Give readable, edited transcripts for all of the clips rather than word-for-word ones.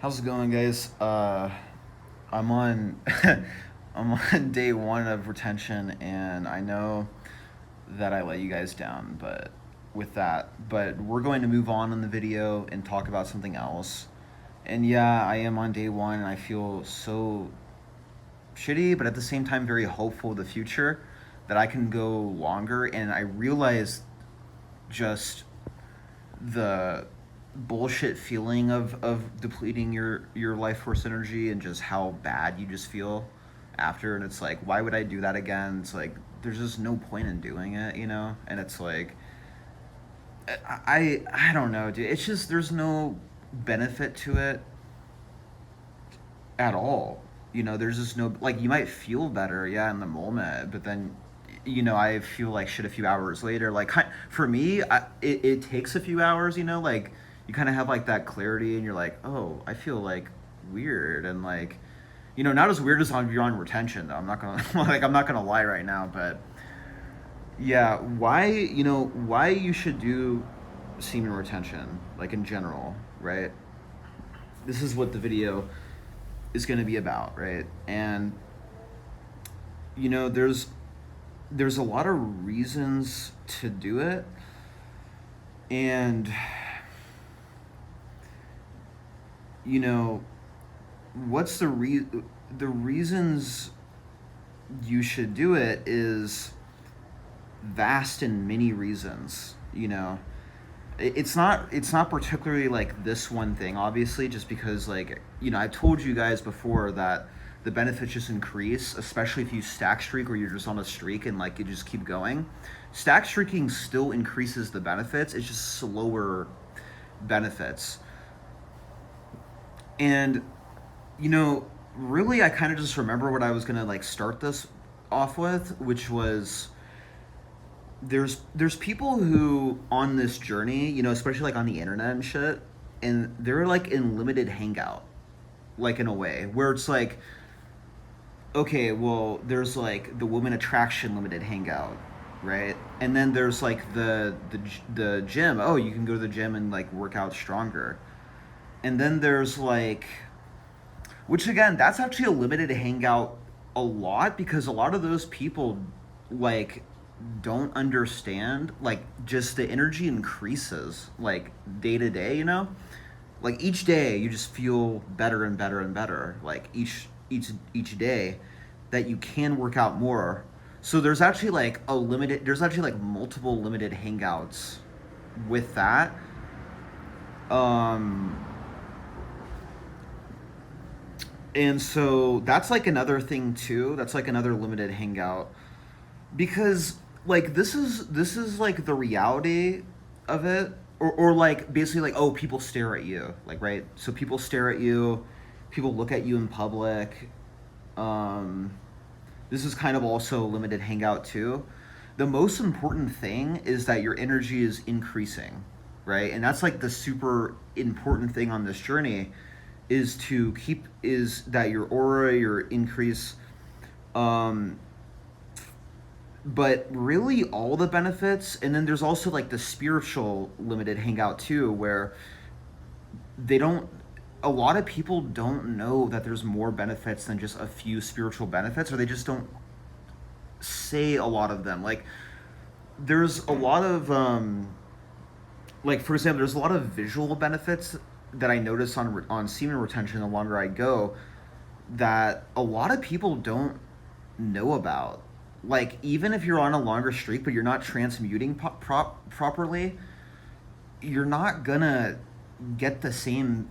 How's it going, guys? I'm on I'm on day one of retention, and I know that I let you guys down, but we're going to move on in the video and talk about something else. And yeah, I am on day one, and I feel so shitty, but at the same time, very hopeful of the future that I can go longer. And I realize just the bullshit feeling of depleting your life force energy and just how bad you just feel after. And it's like, why would I do that again? It's like there's just no point in doing it, and it's like I don't know, dude. It's just there's no benefit to it at all. There's just no, like, you might feel better, yeah, in the moment, but then I feel like shit a few hours later. Like, for me, it takes a few hours. Like, you kind of have like that clarity, and you're like, oh, I feel like weird, and like, not as weird as on you're on retention, though. I'm not gonna like, I'm not gonna lie right now, but yeah, why you should do semen retention, like, in general, right? This is what the video is going to be about, right? And there's a lot of reasons to do it, and you know what's the reasons you should do it is vast and many reasons. It's not particularly like this one thing, obviously, just because, like, I've told you guys before that the benefits just increase, especially if you stack streak or you're just on a streak and, like, you just keep going. Stack streaking still increases the benefits, it's just slower benefits. And really, I kind of just remember what I was gonna, like, start this off with, which was there's people who on this journey, especially like on the internet and shit, and they're like in limited hangout, like, in a way where it's like, okay, well, there's like the woman attraction limited hangout, right? And then there's like the gym. Oh, you can go to the gym and, like, work out stronger. And then there's like, which, again, that's actually a limited hangout a lot, because a lot of those people, like, don't understand, like, just the energy increases, like, day to day, like, each day you just feel better and better and better, like, each day that you can work out more. So there's actually like multiple limited hangouts with that. um and so that's like another thing too, that's like another limited hangout, because, like, this is like the reality of it, or like, basically, like, oh, people stare at you, like, right? So people stare at you, people look at you in public. um this is kind of also a limited hangout too. The most important thing is that your energy is increasing, right? And that's like the super important thing on this journey, is that your aura, your increase. um but really, all the benefits, and then there's also like the spiritual limited hangout too, where they don't a lot of people don't know that there's more benefits than just a few spiritual benefits, or they just don't say a lot of them. Like, there's a lot of like, for example, there's a lot of visual benefits that I notice on semen retention the longer I go, that a lot of people don't know about. Like, even if you're on a longer streak but you're not transmuting properly, you're not gonna get the same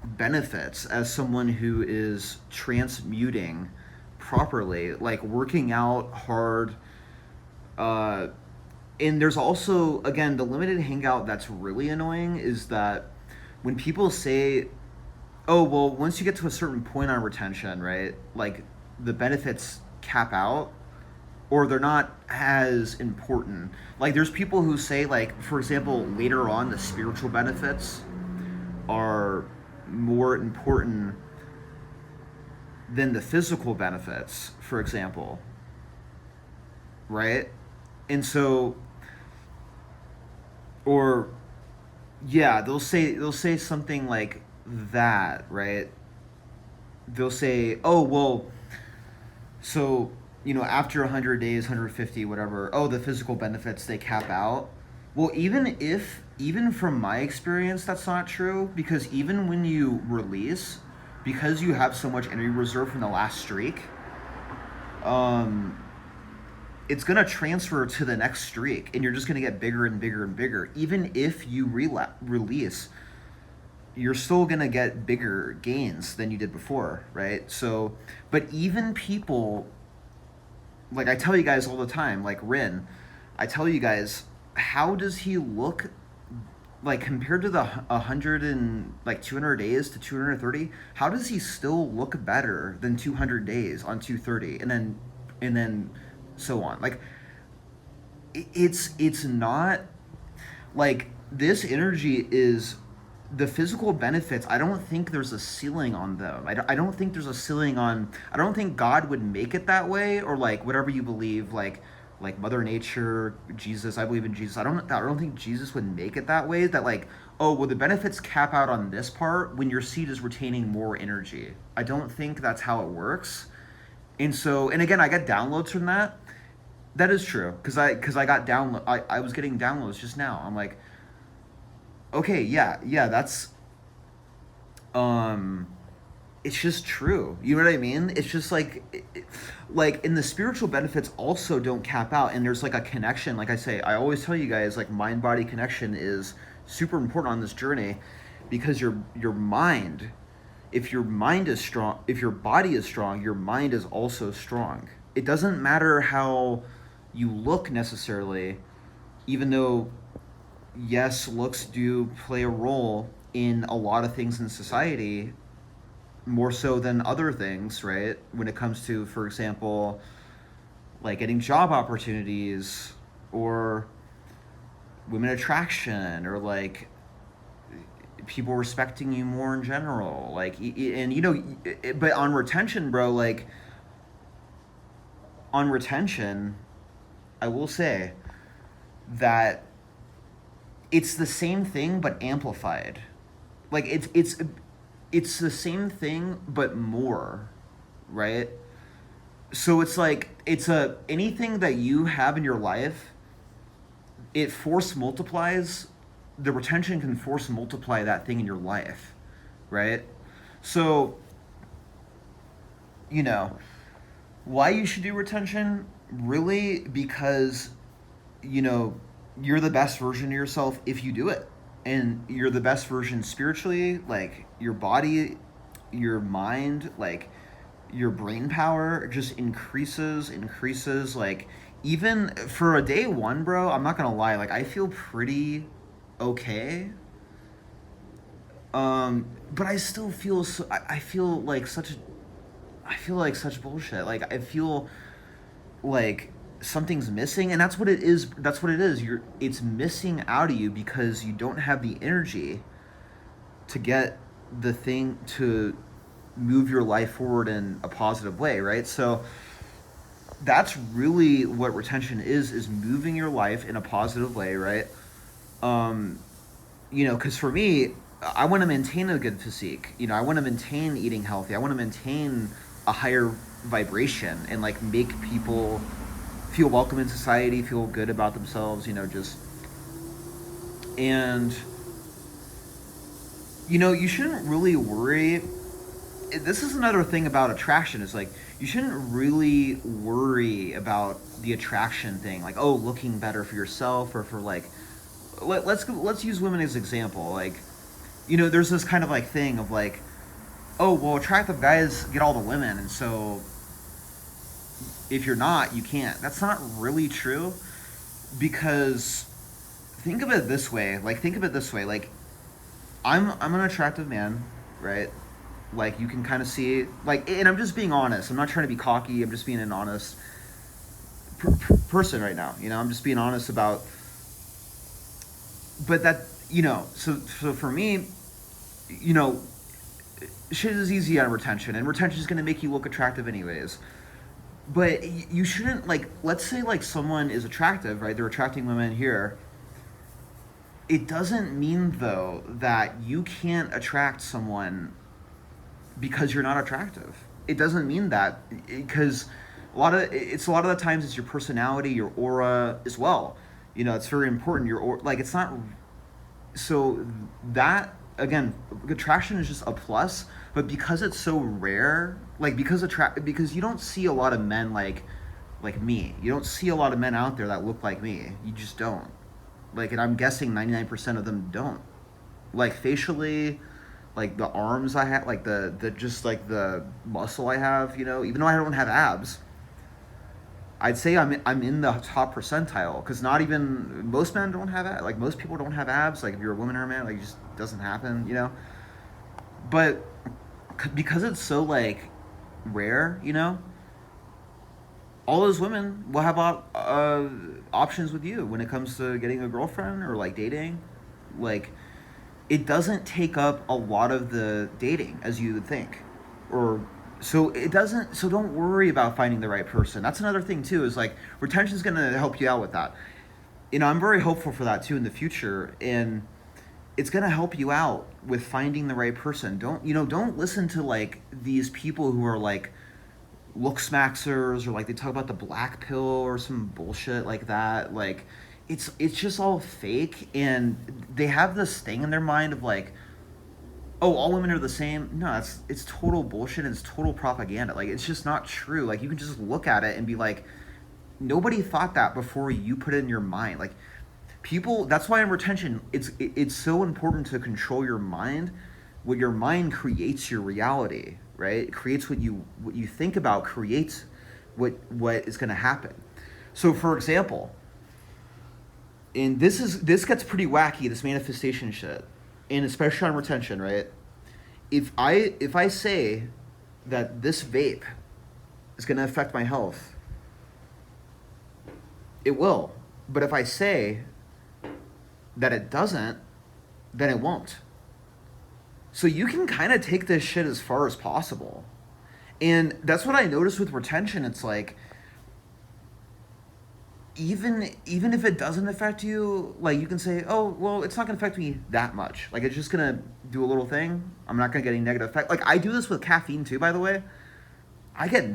benefits as someone who is transmuting properly, like working out hard. uh and there's also, again, the limited hangout that's really annoying is that when people say, oh, well, once you get to a certain point on retention, right, like, the benefits cap out, or they're not as important. Like, there's people who say, like, for example, later on, the spiritual benefits are more important than the physical benefits, for example, right? And so, or yeah, they'll say something like that, right, they'll say, oh, well, so, after 100 days, 150, whatever, oh, the physical benefits, they cap out. Well, even from my experience, that's not true, because even when you release, because you have so much energy reserve from the last streak, um, it's going to transfer to the next streak, and you're just going to get bigger and bigger and bigger. Even if you release, you're still going to get bigger gains than you did before, right? So, but even people, like I tell you guys all the time, like Rin, I tell you guys, how does he look like compared to the 100 and like 200 days to 230? How does he still look better than 200 days on 230, and then so on? Like it's not like this energy is the physical benefits. I don't think there's a ceiling on them. I don't think there's a ceiling on. I don't think God would make it that way, or like whatever you believe, like Mother Nature, Jesus. I believe in Jesus. I don't think Jesus would make it that way, that like, oh, well, the benefits cap out on this part when your seed is retaining more energy. I don't think that's how it works. And so, and again, I get downloads from that. That is true, because I got download. I was getting downloads just now. I'm like, okay, yeah, that's um it's just true. You know what I mean? It's just like like in the spiritual benefits also don't cap out, and there's like a connection. Like I say, I always tell you guys, like mind body connection is super important on this journey, because your mind, if your mind is strong, if your body is strong, your mind is also strong. It doesn't matter how you look necessarily, even though yes, looks do play a role in a lot of things in society, more so than other things, right? When it comes to, for example, like getting job opportunities, or women attraction, or like people respecting you more in general. Like, and but on retention, bro, like on retention, I will say that it's the same thing but amplified. Like it's the same thing but more, right? So it's like it's a anything that you have in your life, it force multiplies. The retention can force multiply that thing in your life, right? So, you know, why you should do retention, really, because you know you're the best version of yourself if you do it, and you're the best version spiritually, like your body, your mind, like your brain power just increases, like even for a day one, bro, I'm not gonna lie, like I feel pretty okay, but I still feel so, I feel like such I feel like such bullshit. Like I feel like something's missing, and that's what it is. That's what it is. It's missing out of you because you don't have the energy to get the thing to move your life forward in a positive way, right? So that's really what retention is moving your life in a positive way, right? Um, because for me, I want to maintain a good physique. I want to maintain eating healthy. I want to maintain a higher vibration and like make people feel welcome in society, feel good about themselves, just and you shouldn't really worry. This is another thing about attraction, is like you shouldn't really worry about the attraction thing, like, oh, looking better for yourself, or for like let's use women as example. Like, there's this kind of like thing of like, oh, well, attractive guys get all the women, and so if you're not, you can't. That's not really true, because think of it this way. Like I'm an attractive man, right? Like you can kind of see it, like, and I'm just being honest. I'm not trying to be cocky. I'm just being an honest person right now. I'm just being honest about. But that, so for me, shit is easy on retention, and retention is going to make you look attractive anyways. But you shouldn't, like, let's say like someone is attractive, right? They're attracting women here, It doesn't mean though that you can't attract someone because you're not attractive. It doesn't mean that, because a lot of the times it's your personality, your aura as well. It's very important. Your aura, like, it's not so that, again, attraction is just a plus, but because it's so rare, like, because you don't see a lot of men like me. You don't see a lot of men out there that look like me. You just don't. Like, and I'm guessing 99% of them don't. Like, facially, like the arms I have, like the just like the muscle I have, even though I don't have abs, I'd say I'm in the top percentile, because not even most men don't have like most people don't have abs. Like, if you're a woman or a man, like, it just doesn't happen. But because it's so, like, rare, all those women will have options with you when it comes to getting a girlfriend or, like, dating. Like, it doesn't take up a lot of the dating as you would think, or so it doesn't. So don't worry about finding the right person. That's another thing too. Is like, retention is going to help you out with that. I'm very hopeful for that too in the future, and it's going to help you out with finding the right person. Don't listen to, like, these people who are like look smaxers, or like they talk about the black pill or some bullshit like that. Like, it's just all fake, and they have this thing in their mind of like, oh, all women are the same. No, it's total bullshit, and it's total propaganda. Like, it's just not true. Like, you can just look at it and be like, nobody thought that before you put it in your mind. Like, people, that's why in retention it's so important to control your mind. What your mind creates your reality, right? It creates what you think about, creates what is going to happen. So, for example, and this gets pretty wacky, this manifestation shit, and especially on retention, right? If I say that this vape is going to affect my health, it will. But if I say that it doesn't, then it won't. So you can kind of take this shit as far as possible. And that's what I noticed with retention. It's like, even if it doesn't affect you, like, you can say, oh, well, it's not going to affect me that much. Like, it's just going to do a little thing. I'm not going to get any negative effect. Like, I do this with caffeine too, by the way. I get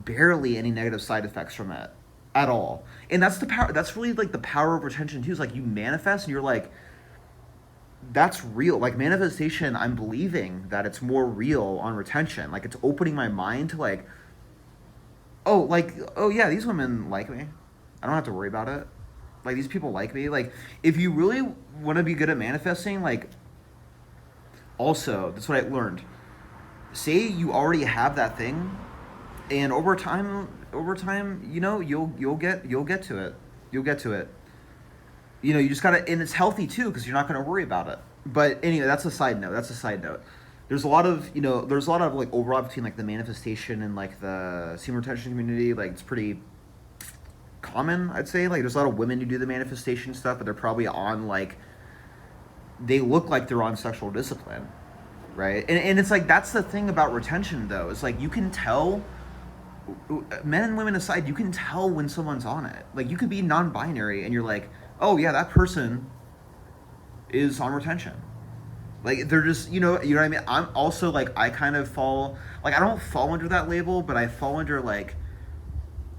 barely any negative side effects from it at all. And that's the power. That's really, like, the power of retention too. Is like, you manifest and you're like, that's real. Like, manifestation, I'm believing that it's more real on retention. Like, it's opening my mind to, like, oh yeah, these women like me. I don't have to worry about it. Like, these people like me. Like, if you really want to be good at manifesting, like, also, that's what I learned. Say you already have that thing, and over time, you'll get to it. You'll get to it. You just gotta, and it's healthy too, because you're not gonna worry about it. But anyway, that's a side note. There's a lot of, like, overlap between, like, the manifestation and, like, the semen retention community. Like, it's pretty common, I'd say. Like, there's a lot of women who do the manifestation stuff, but they're probably on, like, they look like they're on sexual discipline, right? And it's like, that's the thing about retention though. It's like, you can tell, men and women aside, you can tell when someone's on it. Like, you could be non-binary and you're like, oh yeah, that person is on retention. Like, they're just, you know what I mean? I'm also, like, I kind of fall, like, I don't fall under that label, but I fall under, like,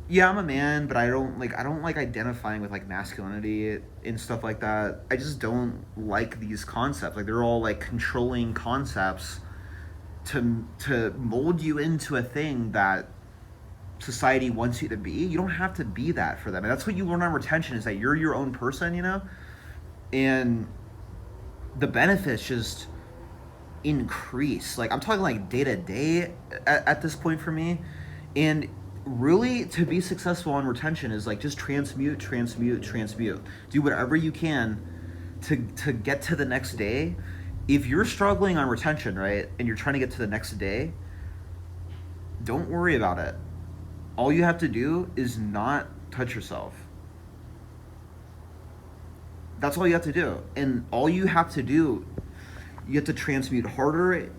yeah, I'm a man, but I don't like identifying with, like, masculinity and stuff like that. I just don't like these concepts. Like, they're all, like, controlling concepts to mold you into a thing that society wants you to be. You don't have to be that for them. And that's what you learn on retention, is that you're your own person, and the benefits just increase. Like, I'm talking, like, day to day at this point for me. And really, to be successful on retention is, like, just transmute. Do whatever you can to get to the next day. If you're struggling on retention, right, and you're trying to get to the next day, don't worry about it. All you have to do is not touch yourself. That's all you have to do. And all you have to do, you have to transmute harder.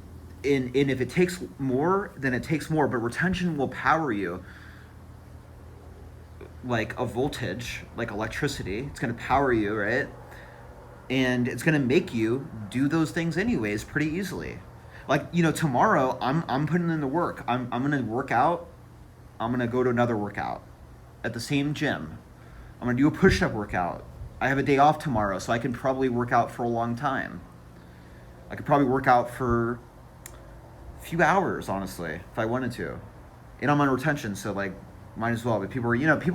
And if it takes more, then it takes more. But retention will power you like a voltage, like electricity. It's going to power you, right? and it's going to make you do those things anyways pretty easily. Like, tomorrow I'm putting in the work. I'm going to work out. I'm going to go to another workout at the same gym. I'm going to do a push-up workout. I have a day off tomorrow, so I can probably work out for a long time. I could probably work out for a few hours, honestly, if I wanted to. And I'm on retention, so like, might as well. But people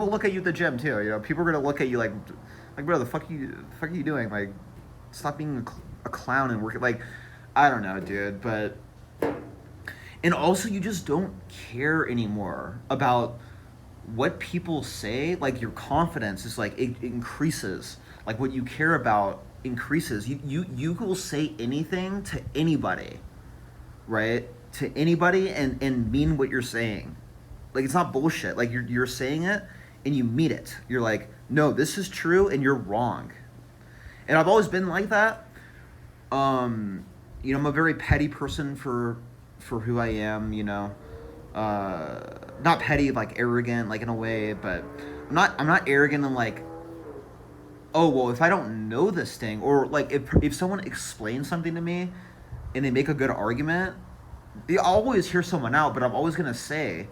look at you at the gym too. People are gonna look at you like, bro, the fuck are you doing? Like, stop being a clown and work. Like, I don't know, dude. But and also, you just don't care anymore about what people say. Like, your confidence is like it increases. Like, what you care about increases. You will say anything to anybody, right? To anybody, and mean what you're saying. Like, it's not bullshit. Like, you're saying it and you mean it. You're like, no, this is true and you're wrong. And I've always been like that. I'm a very petty person for who I am. Not petty, like arrogant, like in a way, but I'm not arrogant and like, oh well, if I don't know this thing, or like if someone explains something to me and they make a good argument, I'll always hear someone out, but I'm always gonna say,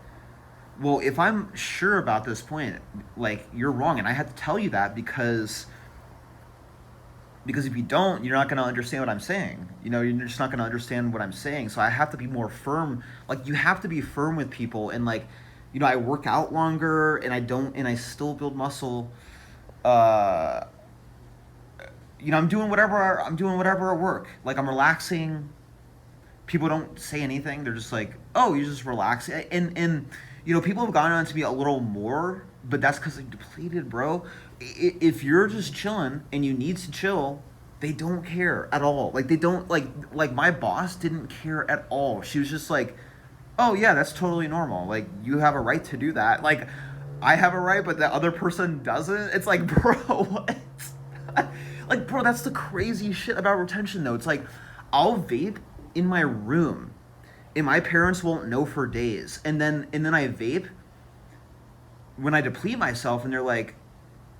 well, if I'm sure about this point, like, you're wrong, and I have to tell you that because if you don't, you're not going to understand what I'm saying. You're just not going to understand what I'm saying. So I have to be more firm. Like, you have to be firm with people. And like, I work out longer, and I still build muscle. I'm doing whatever at work. Like, I'm relaxing. People don't say anything. They're just like, oh, you just relax. And people have gone on to me a little more, but that's because they're depleted, bro. If you're just chilling and you need to chill, they don't care at all. Like, they don't, like my boss didn't care at all. She was just like, oh yeah, that's totally normal. Like, you have a right to do that. Like, I have a right, but the other person doesn't. It's like, bro, what? Like, bro, that's the crazy shit about retention, though. It's like, I'll vape in my room, and my parents won't know for days. And then I vape when I deplete myself, and they're like,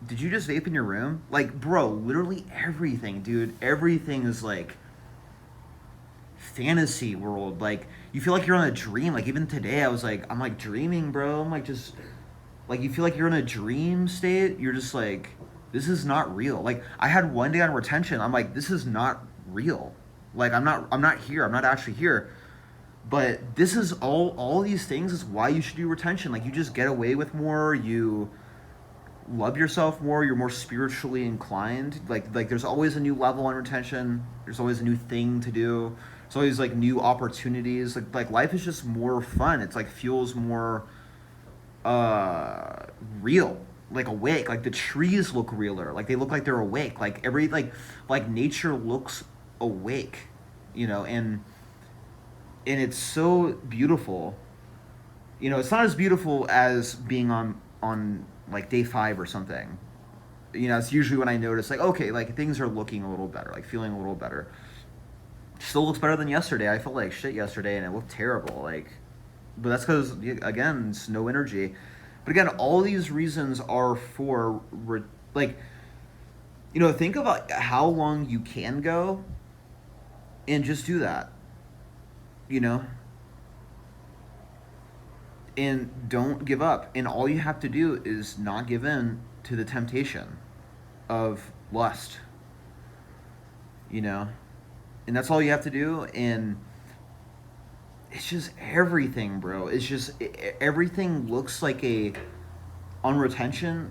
did you just vape in your room? Like, bro, literally everything, dude. Everything is like fantasy world. Like, you feel like you're on a dream. Like, even today, I'm like dreaming, bro. I'm like, just like, you feel like you're in a dream state. You're just like, this is not real. Like, I had one day on retention. I'm like, this is not real. Like, I'm not here. I'm not actually here. But this is all these things is why you should do retention. Like, you just get away with more. You love yourself more. You're more spiritually inclined. Like there's always a new level on retention. There's always a new thing to do. There's always like new opportunities. Like life is just more fun. It's like feels more real. Like awake. Like the trees look realer. Like they look like they're awake. Like like nature looks awake. And it's so beautiful. It's not as beautiful as being on like day 5 or something. It's usually when I notice, like, okay, like things are looking a little better, like feeling a little better. Still looks better than yesterday. I felt like shit yesterday and it looked terrible. Like, but that's because, again, it's no energy. But again, all these reasons are for think about how long you can go and just do that. And don't give up. And all you have to do is not give in to the temptation of lust. And that's all you have to do. And it's just everything, bro. It's just everything looks like on retention.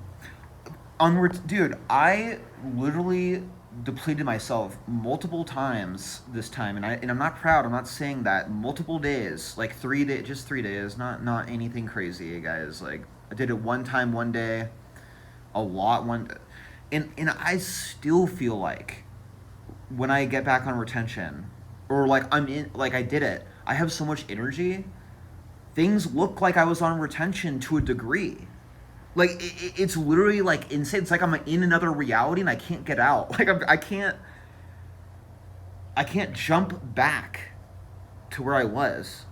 Dude, I literally depleted myself multiple times this time, and I'm not proud. I'm not saying that. Multiple days, like 3 days, just 3 days, not anything crazy, guys. Like, I did it one time, one day, a lot and I still feel like when I get back on retention, or like I did it, I have so much energy. Things look like I was on retention to a degree. Like, it's literally like insane. It's like I'm in another reality and I can't get out. Like, I can't jump back to where I was.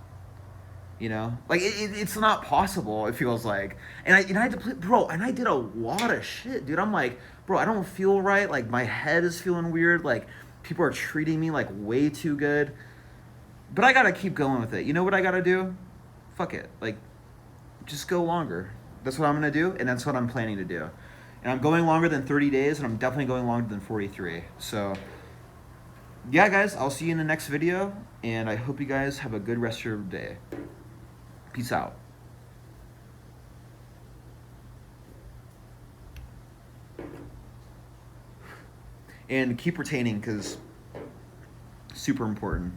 You know, like it's not possible. It feels like, and I had to play, bro, and I did a lot of shit, dude. I'm like, bro, I don't feel right. Like my head is feeling weird. Like people are treating me like way too good. But I gotta keep going with it. You know what I gotta do? Fuck it. Like, just go longer. That's what I'm gonna do, and that's what I'm planning to do. And I'm going longer than 30 days, and I'm definitely going longer than 43. So, yeah, guys, I'll see you in the next video, and I hope you guys have a good rest of your day. Peace out. And keep retaining, because super important.